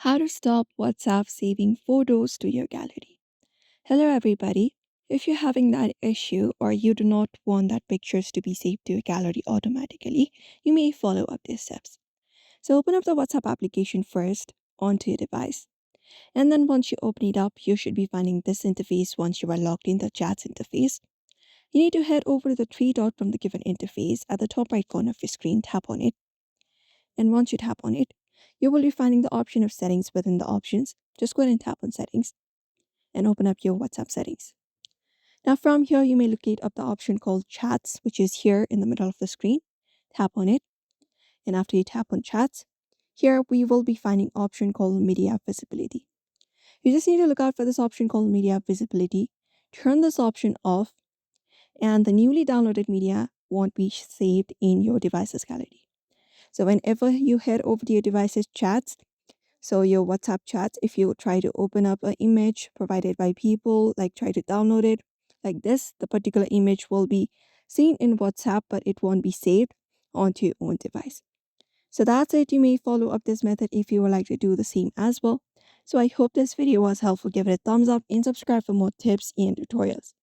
How to stop WhatsApp saving photos to your gallery. Hello, everybody. If you're having that issue or you do not want that pictures to be saved to your gallery automatically, you may follow up these steps. So, open up the WhatsApp application first onto your device. And then once you open it up, you should be finding this interface once you are logged in the chats interface. You need to head over to the three dot from the given interface at the top right corner of your screen, tap on it. And once you tap on it, you will be finding the option of settings within the options. Just go ahead and tap on settings and open up your WhatsApp settings. Now from here, you may locate up the option called chats, which is here in the middle of the screen. Tap on it. And after you tap on chats, here we will be finding option called media visibility. You just need to look out for this option called media visibility. Turn this option off and the newly downloaded media won't be saved in your device's gallery. So whenever you head over to your device's chats, so your WhatsApp chats, if you try to open up an image provided by people, like try to download it like this, the particular image will be seen in WhatsApp, but it won't be saved onto your own device. So that's it. You may follow up this method if you would like to do the same as well. So I hope this video was helpful. Give it a thumbs up and subscribe for more tips and tutorials.